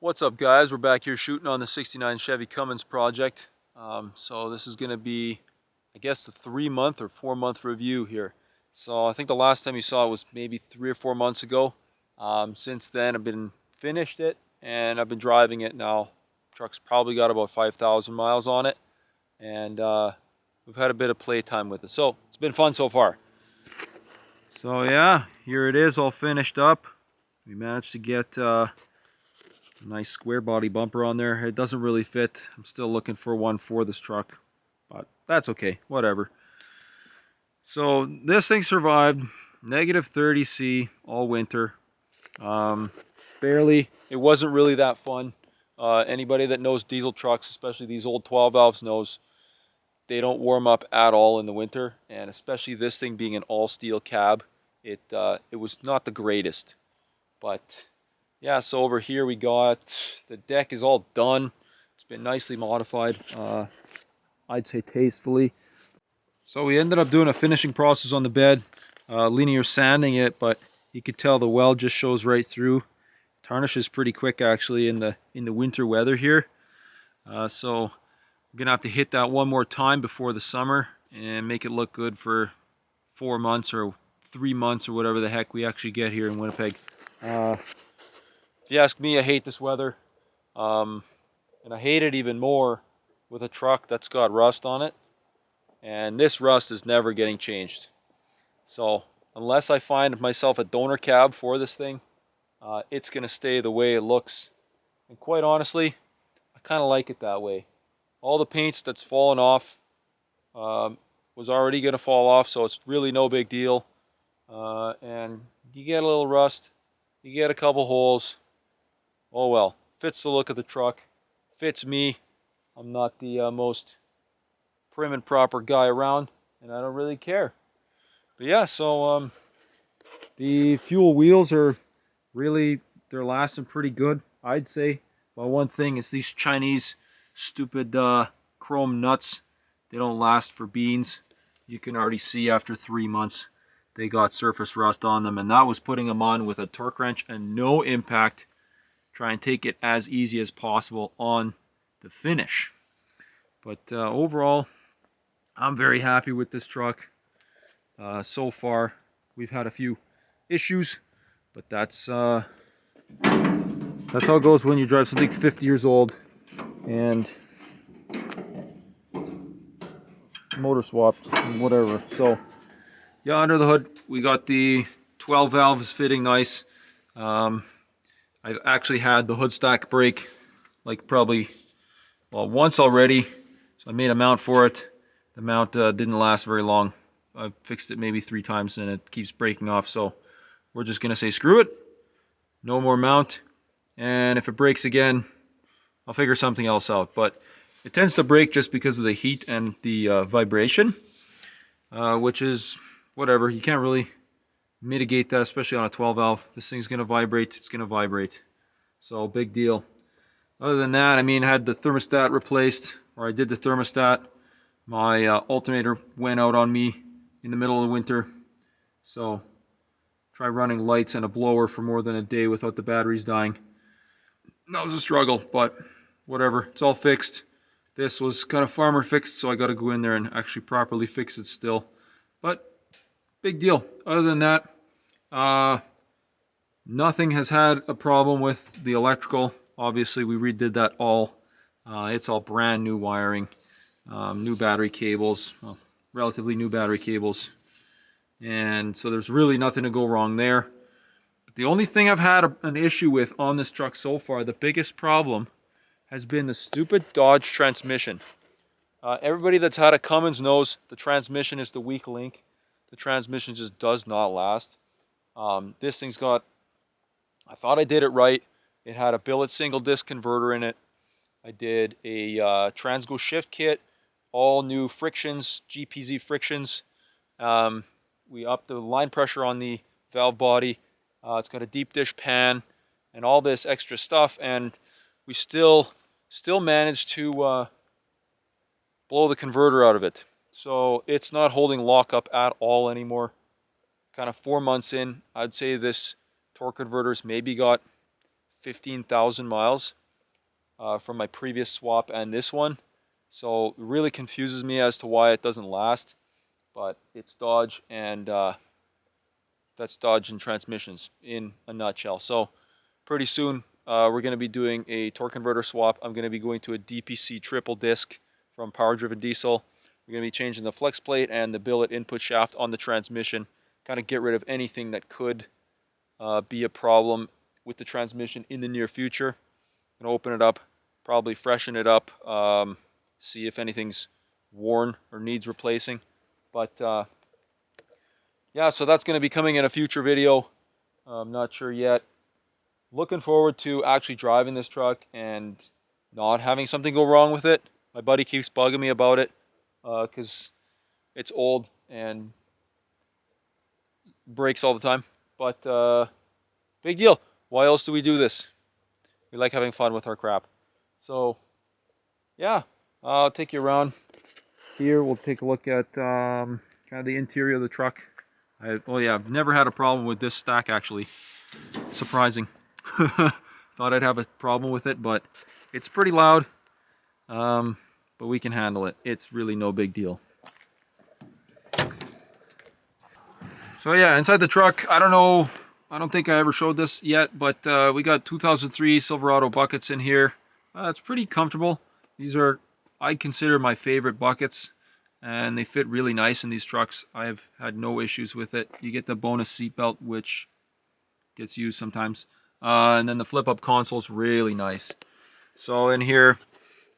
What's up, guys? We're back here shooting on the 69 Chevy Cummins project. So this is going to be, I guess, the 3-month or 4-month review here. So I think the last time you saw it was maybe 3 or 4 months ago. Since then I've been finished it and I've been driving it now. Truck's probably got about 5,000 miles on it, and we've had a bit of playtime with it. So it's been fun so far. So yeah, here it is all finished up. We managed to get nice square body bumper on there. It doesn't really fit. I'm still looking for one for this truck, but that's okay, whatever. So this thing survived negative 30°C all winter. Barely. It wasn't really that fun. Anybody that knows diesel trucks, especially these old 12 valves, knows they don't warm up at all in the winter, and especially this thing being an all steel cab, it was not the greatest. But yeah, so over here we got, the deck is all done. It's been nicely modified, I'd say tastefully. So we ended up doing a finishing process on the bed, linear sanding it, but you could tell the weld just shows right through. Tarnishes pretty quick actually in the winter weather here. So we're gonna have to hit that one more time before the summer and make it look good for 4 months or 3 months or whatever the heck we actually get here in Winnipeg. If you ask me, I hate this weather, and I hate it even more with a truck that's got rust on it, and this rust is never getting changed. So unless I find myself a donor cab for this thing, it's going to stay the way it looks, and quite honestly, I kind of like it that way. All the paints that's fallen off was already going to fall off, so it's really no big deal, and you get a little rust, you get a couple holes. Oh well, fits the look of the truck, fits me. I'm not the most prim and proper guy around, and I don't really care. But yeah, so the fuel wheels are really, they're lasting pretty good, I'd say. But one thing is these Chinese stupid chrome nuts, they don't last for beans. You can already see after 3 months they got surface rust on them, and that was putting them on with a torque wrench and no impact. Try and take it as easy as possible on the finish. But overall, I'm very happy with this truck. So far, we've had a few issues, but that's how it goes when you drive something 50 years old and motor swaps and whatever. So yeah, under the hood, we got the 12 valves fitting nice. I've actually had the hood stack break like probably, well, once already. So I made a mount for it. The mount didn't last very long. I fixed it maybe 3 times and it keeps breaking off. So we're just gonna say screw it. No more mount. And if it breaks again, I'll figure something else out. But it tends to break just because of the heat and the vibration, which is whatever. You can't really mitigate that, especially on a 12 valve. This thing's gonna vibrate, it's gonna vibrate. So big deal. Other than that, I mean, I had the thermostat replaced, or I did the thermostat. My alternator went out on me in the middle of the winter. So try running lights and a blower for more than a day without the batteries dying. That was a struggle, but whatever, it's all fixed. This was kind of farmer fixed, so I got to go in there and actually properly fix it still. But big deal. Other than that, nothing has had a problem with the electrical. Obviously, we redid that all. It's all brand new wiring, new battery cables, well, relatively new battery cables. And so there's really nothing to go wrong there. But the only thing I've had an issue with on this truck so far, the biggest problem, has been the stupid Dodge transmission. Everybody that's had a Cummins knows the transmission is the weak link. The transmission just does not last. This thing's got, I thought I did it right. It had a billet single disc converter in it. I did a Transgo shift kit, all new frictions, GPZ frictions. We upped the line pressure on the valve body. It's got a deep dish pan and all this extra stuff, and we still managed to blow the converter out of it. So it's not holding lockup at all anymore. Kind of 4 months in, I'd say this torque converter's maybe got 15,000 miles, from my previous swap and this one. So it really confuses me as to why it doesn't last. But it's Dodge, and that's Dodge and transmissions in a nutshell. So pretty soon we're going to be doing a torque converter swap. I'm going to be going to a DPC triple disc from Power Driven Diesel. We're going to be changing the flex plate and the billet input shaft on the transmission. Kind of get rid of anything that could be a problem with the transmission in the near future. I'm going to open it up, probably freshen it up, see if anything's worn or needs replacing. But yeah, so that's going to be coming in a future video. I'm not sure yet. Looking forward to actually driving this truck and not having something go wrong with it. My buddy keeps bugging me about it because it's old and breaks all the time. But big deal. Why else do we do this? We like having fun with our crap. So yeah, I'll take you around here. We'll take a look at kind of the interior of the truck. Oh yeah, I've never had a problem with this stack actually. Surprising. Thought I'd have a problem with it, but it's pretty loud. But we can handle it. It's really no big deal. So yeah, inside the truck, I don't know, I don't think I ever showed this yet, but we got 2003 Silverado buckets in here. It's pretty comfortable. These are, I consider, my favorite buckets, and they fit really nice in these trucks. I've had no issues with it. You get the bonus seat belt, which gets used sometimes. And then the flip-up console is really nice. So in here,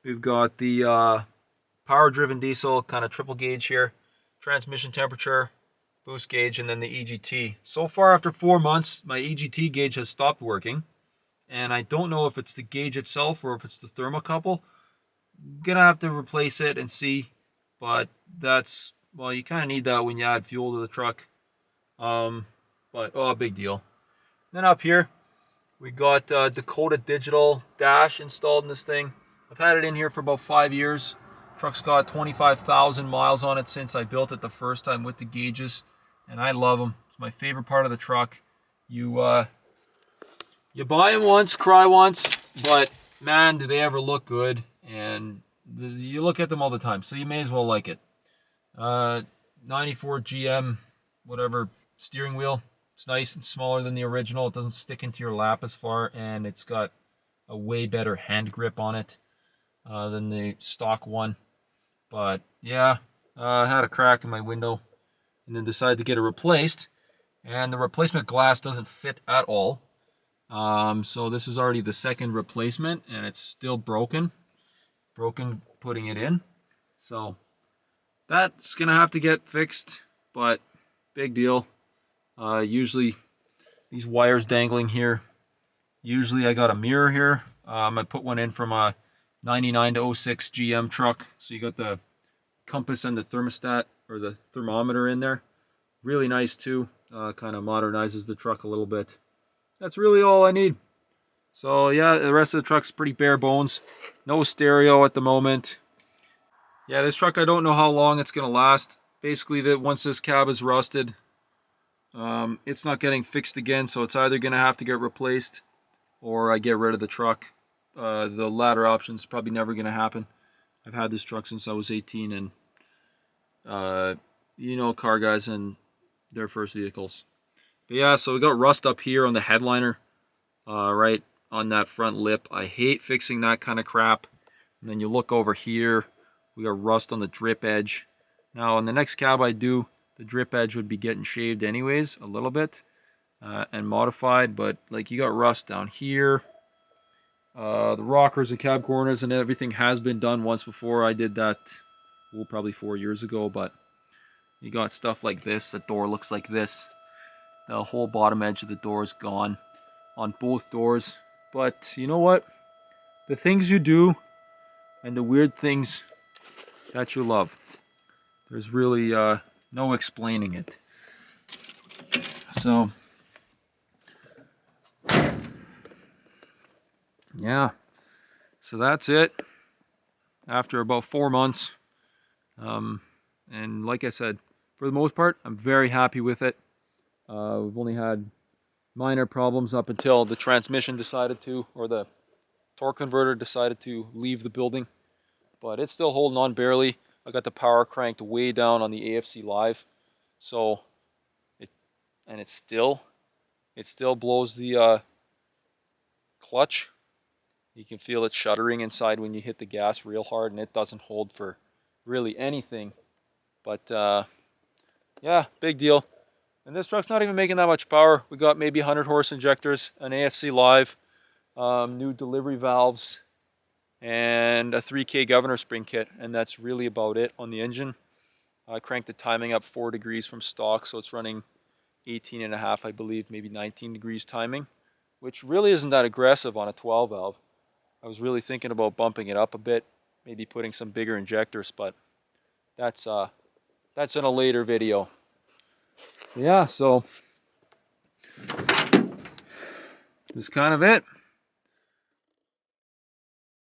we've got the power-driven diesel, kind of triple gauge here, transmission temperature, boost gauge, and then the EGT. So far, after 4 months, my EGT gauge has stopped working, and I don't know if it's the gauge itself or if it's the thermocouple. Gonna have to replace it and see, but that's, well, you kind of need that when you add fuel to the truck. But oh, big deal. Then up here, we got Dakota Digital dash installed in this thing. I've had it in here for about 5 years. Truck's got 25,000 miles on it since I built it the first time with the gauges, and I love them. It's my favorite part of the truck. You buy them once, cry once, but man, do they ever look good, and you look at them all the time, so you may as well like it. 94 GM, whatever, steering wheel. It's nice and smaller than the original. It doesn't stick into your lap as far, and it's got a way better hand grip on it than the stock one. But yeah, I had a crack in my window and then decided to get it replaced, and the replacement glass doesn't fit at all. So this is already the second replacement, and it's still broken putting it in. So that's gonna have to get fixed, but big deal. Usually these wires dangling here. Usually I got a mirror here. I put one in from a 99 to 06 GM truck. So you got the compass and the thermostat or the thermometer in there. Really nice too. Kind of modernizes the truck a little bit. That's really all I need. So yeah, the rest of the truck's pretty bare bones. No stereo at the moment. Yeah, this truck, I don't know how long it's gonna last. Basically, once this cab is rusted, it's not getting fixed again, so it's either gonna have to get replaced or I get rid of the truck. The latter option is probably never gonna happen. I've had this truck since I was 18, and you know, car guys and their first vehicles. But yeah, so we got rust up here on the headliner, right on that front lip. I hate fixing that kind of crap. And then you look over here, we got rust on the drip edge. Now on the next cab I do, the drip edge would be getting shaved anyways a little bit and modified, but like you got rust down here. The rockers and cab corners and everything has been done once before. I did that, well, probably 4 years ago, but you got stuff like this. The door looks like this. The whole bottom edge of the door is gone on both doors. But you know what? The things you do and the weird things that you love, there's really no explaining it. So yeah, so that's it after about 4 months. And like I said, for the most part, I'm very happy with it. We've only had minor problems up until the transmission decided to, or the torque converter decided to leave the building, but it's still holding on barely. I got the power cranked way down on the AFC Live, so it still blows the clutch. You can feel it shuddering inside when you hit the gas real hard, and it doesn't hold for really anything. But yeah, big deal. And this truck's not even making that much power. We got maybe 100 horse injectors, an AFC Live, new delivery valves, and a 3K governor spring kit, and that's really about it on the engine. I cranked the timing up 4 degrees from stock, so it's running 18 and a half, I believe, maybe 19 degrees timing, which really isn't that aggressive on a 12 valve. I was really thinking about bumping it up a bit, maybe putting some bigger injectors, but that's in a later video. Yeah, so this is kind of it.